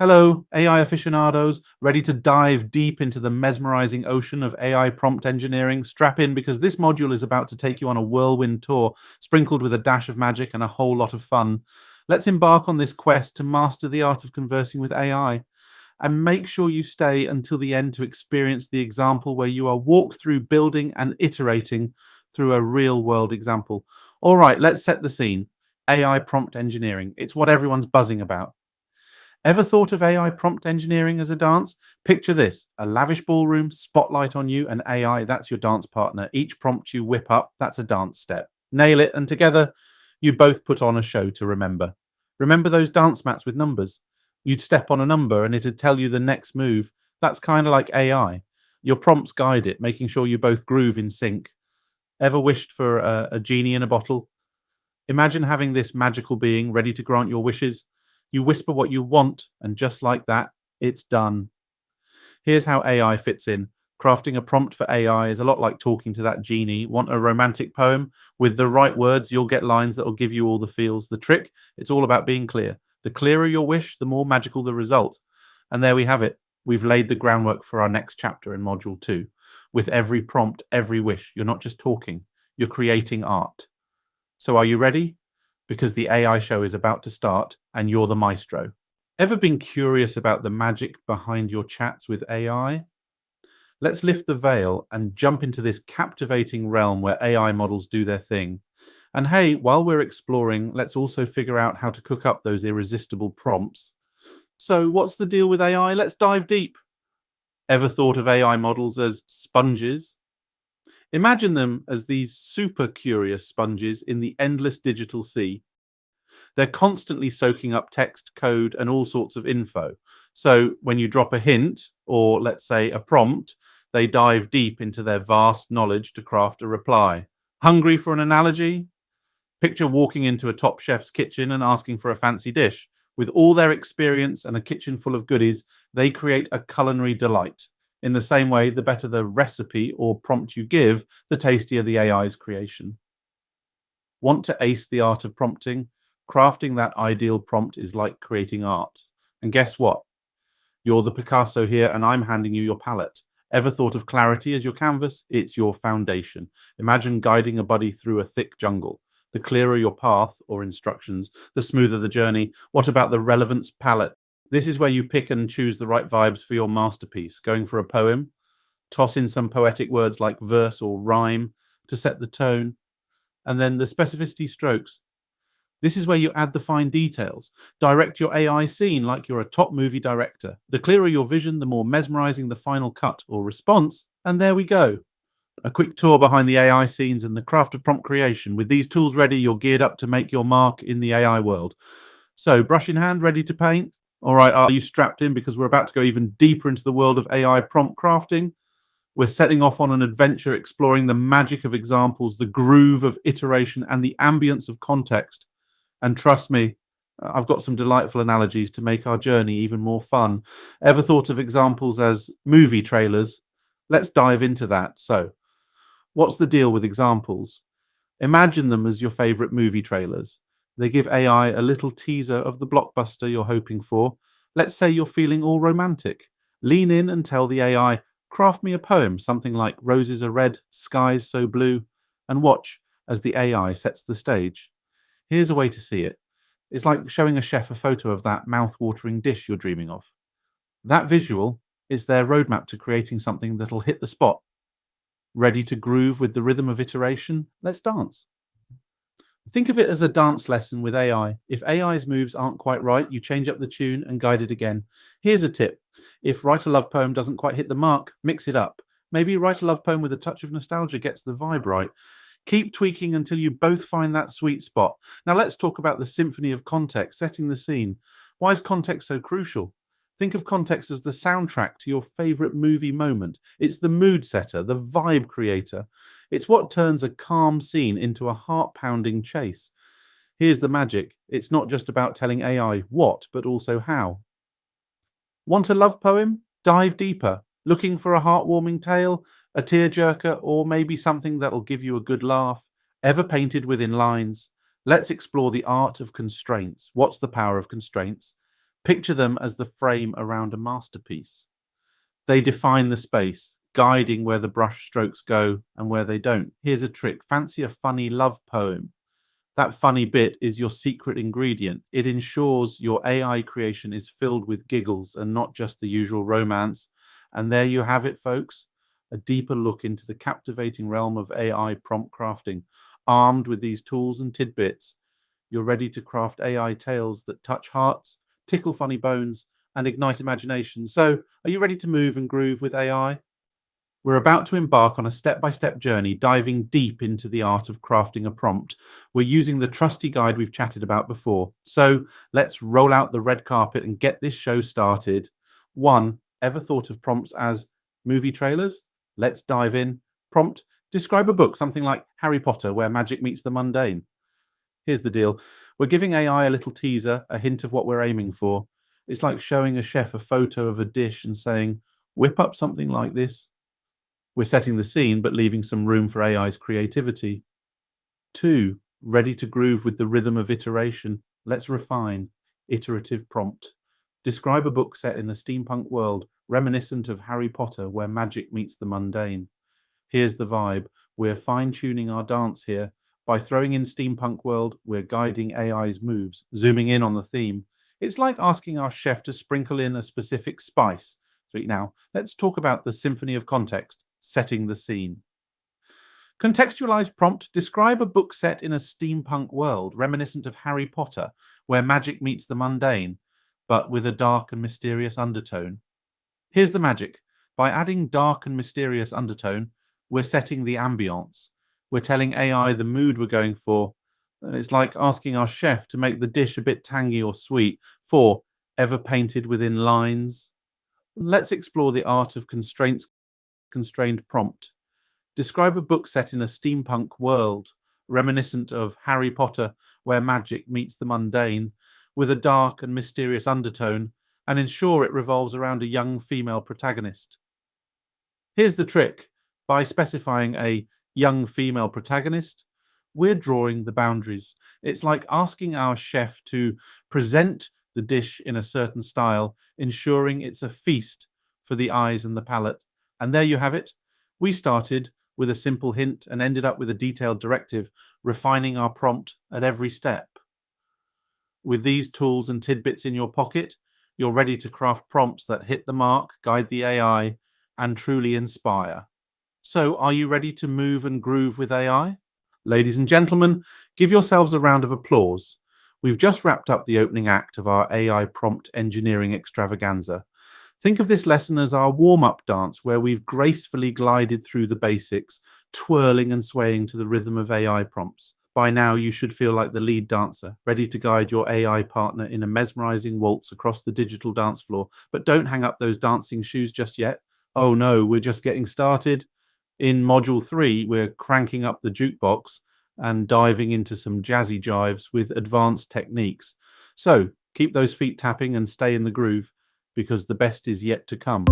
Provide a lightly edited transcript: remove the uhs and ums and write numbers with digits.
Hello, AI aficionados, ready to dive deep into the mesmerizing ocean of AI prompt engineering? Strap in because this module is about to take you on a whirlwind tour, sprinkled with a dash of magic and a whole lot of fun. Let's embark on this quest to master the art of conversing with AI. And make sure you stay until the end to experience the example where you are walked through building and iterating through a real world example. All right, let's set the scene. AI prompt engineering. It's what everyone's buzzing about. Ever thought of AI prompt engineering as a dance? Picture this: a lavish ballroom, spotlight on you, and AI, that's your dance partner. Each prompt you whip up, that's a dance step. Nail it, and together, you both put on a show to remember. Remember those dance mats with numbers? You'd step on a number and it'd tell you the next move. That's kind of like AI. Your prompts guide it, making sure you both groove in sync. Ever wished for a genie in a bottle? Imagine having this magical being ready to grant your wishes. You whisper what you want, and just like that, it's done. Here's how AI fits in. Crafting a prompt for AI is a lot like talking to that genie. Want a romantic poem? With the right words, you'll get lines that will give you all the feels. The trick? It's all about being clear. The clearer your wish, the more magical the result. And there we have it. We've laid the groundwork for our next chapter in Module 2. With every prompt, every wish, you're not just talking, you're creating art. So are you ready? Because the AI show is about to start and you're the maestro. Ever been curious about the magic behind your chats with AI? Let's lift the veil and jump into this captivating realm where AI models do their thing. And hey, while we're exploring, let's also figure out how to cook up those irresistible prompts. So, what's the deal with AI? Let's dive deep. Ever thought of AI models as sponges? Imagine them as these super curious sponges in the endless digital sea. They're constantly soaking up text, code, and all sorts of info. So when you drop a hint, or let's say a prompt, they dive deep into their vast knowledge to craft a reply. Hungry for an analogy? Picture walking into a top chef's kitchen and asking for a fancy dish. With all their experience and a kitchen full of goodies, they create a culinary delight. In the same way, the better the recipe or prompt you give, the tastier the AI's creation. Want to ace the art of prompting? Crafting that ideal prompt is like creating art. And guess what? You're the Picasso here, and I'm handing you your palette. Ever thought of clarity as your canvas? It's your foundation. Imagine guiding a buddy through a thick jungle. The clearer your path or instructions, the smoother the journey. What about the relevance palette? This is where you pick and choose the right vibes for your masterpiece. Going for a poem? Toss in some poetic words like verse or rhyme to set the tone. And then the specificity strokes. This is where you add the fine details. Direct your AI scene like you're a top movie director. The clearer your vision, the more mesmerizing the final cut or response. And there we go. A quick tour behind the AI scenes and the craft of prompt creation. With these tools ready, you're geared up to make your mark in the AI world. So, brush in hand, ready to paint? All right, are you strapped in? Because we're about to go even deeper into the world of AI prompt crafting. We're setting off on an adventure exploring the magic of examples, the groove of iteration, and the ambience of context. And trust me, I've got some delightful analogies to make our journey even more fun. Ever thought of examples as movie trailers? Let's dive into that. So, what's the deal with examples? Imagine them as your favorite movie trailers. They give AI a little teaser of the blockbuster you're hoping for. Let's say you're feeling all romantic. Lean in and tell the AI, craft me a poem, something like roses are red, skies so blue, and watch as the AI sets the stage. Here's a way to see it. It's like showing a chef a photo of that mouth-watering dish you're dreaming of. That visual is their roadmap to creating something that'll hit the spot. Ready to groove with the rhythm of iteration? Let's dance. Think of it as a dance lesson with AI. If AI's moves aren't quite right, you change up the tune and guide it again. Here's a tip. If write a love poem doesn't quite hit the mark, mix it up. Maybe write a love poem with a touch of nostalgia gets the vibe right. Keep tweaking until you both find that sweet spot. Now let's talk about the symphony of context, setting the scene. Why is context so crucial? Think of context as the soundtrack to your favorite movie moment. It's the mood setter, the vibe creator. It's what turns a calm scene into a heart-pounding chase. Here's the magic. It's not just about telling AI what, but also how. Want a love poem? Dive deeper. Looking for a heartwarming tale, a tearjerker, or maybe something that'll give you a good laugh? Ever painted within lines? Let's explore the art of constraints. What's the power of constraints? Picture them as the frame around a masterpiece. They define the space, guiding where the brush strokes go and where they don't. Here's a trick. Fancy a funny love poem. That funny bit is your secret ingredient. It ensures your AI creation is filled with giggles and not just the usual romance. And there you have it, folks. A deeper look into the captivating realm of AI prompt crafting. Armed with these tools and tidbits, you're ready to craft AI tales that touch hearts, tickle funny bones, and ignite imagination. So, are you ready to move and groove with AI? We're about to embark on a step-by-step journey, diving deep into the art of crafting a prompt. We're using the trusty guide we've chatted about before. So let's roll out the red carpet and get this show started. One, ever thought of prompts as movie trailers? Let's dive in. Prompt, describe a book, something like Harry Potter, where magic meets the mundane. Here's the deal. We're giving AI a little teaser, a hint of what we're aiming for. It's like showing a chef a photo of a dish and saying, whip up something like this. We're setting the scene, but leaving some room for AI's creativity. Two, ready to groove with the rhythm of iteration. Let's refine. Iterative prompt. Describe a book set in a steampunk world, reminiscent of Harry Potter, where magic meets the mundane. Here's the vibe. We're fine-tuning our dance here. By throwing in steampunk world, we're guiding AI's moves, zooming in on the theme. It's like asking our chef to sprinkle in a specific spice. Now, let's talk about the symphony of context. Setting the scene. Contextualized prompt, describe a book set in a steampunk world reminiscent of Harry Potter, where magic meets the mundane, but with a dark and mysterious undertone. Here's the magic. By adding dark and mysterious undertone, we're setting the ambiance. We're telling AI the mood we're going for. It's like asking our chef to make the dish a bit tangy or sweet. 4, ever painted within lines? Let's explore the art of constrained prompt. Describe a book set in a steampunk world, reminiscent of Harry Potter, where magic meets the mundane, with a dark and mysterious undertone, and ensure it revolves around a young female protagonist. Here's the trick. By specifying a young female protagonist, we're drawing the boundaries. It's like asking our chef to present the dish in a certain style, ensuring it's a feast for the eyes and the palate. And there you have it. We started with a simple hint and ended up with a detailed directive, refining our prompt at every step. With these tools and tidbits in your pocket, you're ready to craft prompts that hit the mark, guide the AI, and truly inspire. So, are you ready to move and groove with AI? Ladies and gentlemen, give yourselves a round of applause. We've just wrapped up the opening act of our AI prompt engineering extravaganza. Think of this lesson as our warm-up dance, where we've gracefully glided through the basics, twirling and swaying to the rhythm of AI prompts. By now, you should feel like the lead dancer, ready to guide your AI partner in a mesmerizing waltz across the digital dance floor. But don't hang up those dancing shoes just yet. Oh no, we're just getting started. In Module 3, we're cranking up the jukebox and diving into some jazzy jives with advanced techniques. So, keep those feet tapping and stay in the groove, because the best is yet to come.